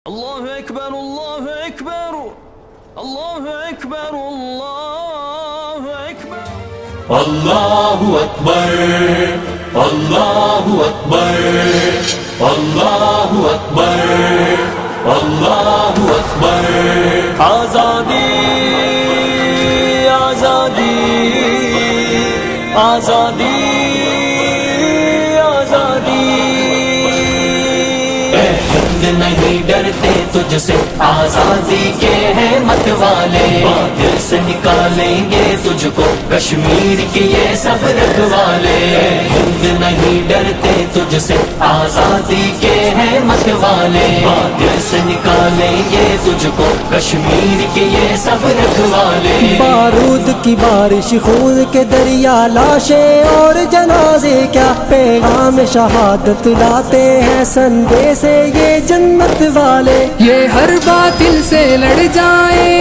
اللہ اکبر اللہ اکبر اللہ اکبر اللہ اکبر اللہ اکبر اللہ اکبر اللہ اکبر اللہ اکبر آزادی آزادی آزادی آزادی اے ہند نہیں ڈرتے تجھ سے آزادی کے ہیں مت والے دل سے نکالیں گے تجھ کو کشمیر کے یہ سب رکھوالے ہند نہیں ڈرتے تجھ سے آزادی کے ہیں مت والے دل سے نکالیں گے تجھ کو کشمیر کے یہ سب رکھوالے بارود کی بارش خون کے دریا لاشیں اور جنازے کیا پیغام شہادت لاتے ہیں سندے سے یہ جنت والے یہ ہر باطل سے لڑ جائیں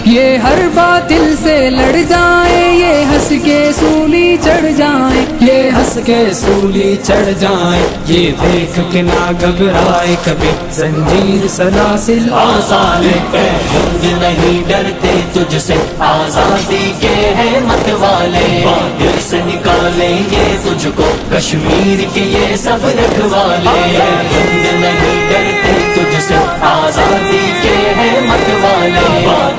یہ ہر باطل سے لڑ جائیں یہ ہنس کے سولی چڑھ جائیں یہ ہنس کے سولی چڑھ جائیں یہ دیکھ کے نہ گھبرائے کبھی زنجیر سلاسل آزادی ہند نہیں ڈرتے تجھ سے آزادی کے ہیں مت والے دل سے نکالیں گے تجھ کو کشمیر کے یہ سب رکھوالے ہند نہیں ڈرتے تجھ سے آزادی کے ہیں مت والے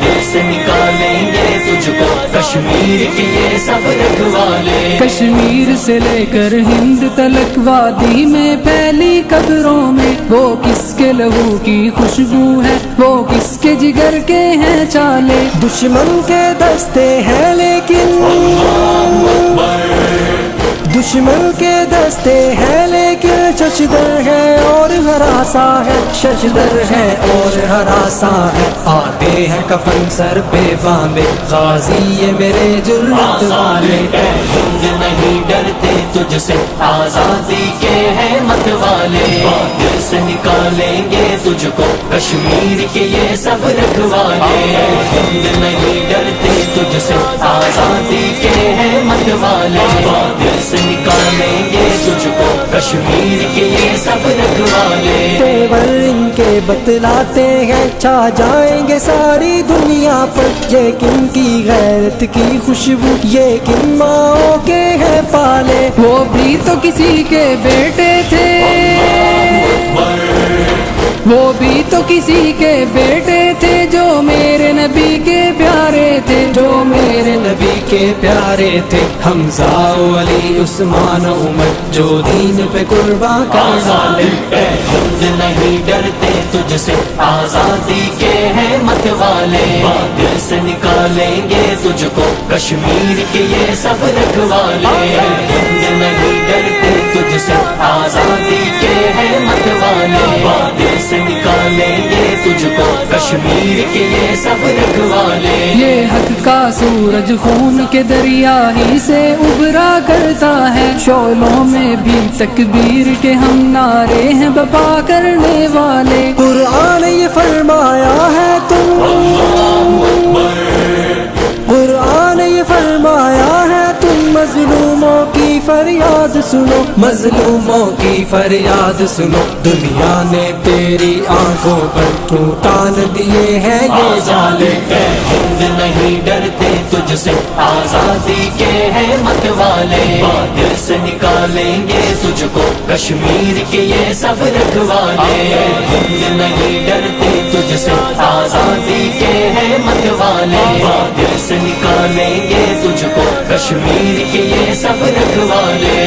دل سے نکالیں گے تجھ کو کشمیر کے یہ سب رکھوالے کشمیر سے لے کر ہند تلک وادی میں پھیلی قبروں میں وہ کس کے لہو کی خوشبو ہے وہ کس کے جگر کے ہیں چالے دشمن کے دستے ہیں لیکن دشمن کے دستے ہیں لیکن ششدر ہے اور ہراساں ہے ششدر ہے اور ہراساں ہے آتے ہیں کفن سر پہ باندھے غازی یہ میرے جرات والے ہند نہیں ڈرتے تجھ سے آزادی کے ہیں مت والے دل سے نکالیں گے تجھ کو کشمیر کے یہ سب رکھوالے ہند نہیں ڈرتے تجھ سے آزادی کے ہیں مت والے دل سے نکالیں گے تجھ کو کشمیر کے یہ سب رکھوالے تیور ان کے بتلاتے ہیں چھا جائیں گے ساری دنیا پر یہ کن کی غیرت کی خوشبو یہ کن ماؤں کے ہیں پالے وہ بھی تو کسی کے بیٹے تھے وہ بھی تو کسی کے بیٹے تھے جو میرے نبی کے پیارے تھے جو میرے نبی کے پیارے تھے حمزہ علی عثمان عمر جو دین پہ قربان کر ڈالے ہند نہیں ڈرتے تجھ سے آزادی کے ہیں مت والے دل سے نکالیں گے تجھ کو کشمیر کے یہ سب رکھوالے ہند نہیں ڈرتے تجھ سے آزادی کے ہیں مت والے دل سے نکالیں گے تجھ کو کشمیر کے یہ سب رکھوالے یہ حق کا سورج خون کے دریا ہی سے ابھرا کرتا ہے شعلوں میں بھی تکبیر کے ہم نعرے ہیں بپا کرنے والے قرآن یہ فرمایا ہے قرآن یہ فرمایا ہے تم مظلوموں کی فریاد سنو مظلوموں کی فریاد سنو دنیا نے تیری آنکھوں پر کیوں تان دیے ہیں یہ جالے ہند نہیں ڈرتے تجھ سے آزادی کے ہیں مت والے دل سے نکالیں گے تجھ کو کشمیر کے یہ سب رکھوالے ہند نہیں ڈرتے تجھ سے آزادی کے ہیں مت والے دل سے نکالیں گے تجھ کو کشمیر کے یہ سب رکھوالے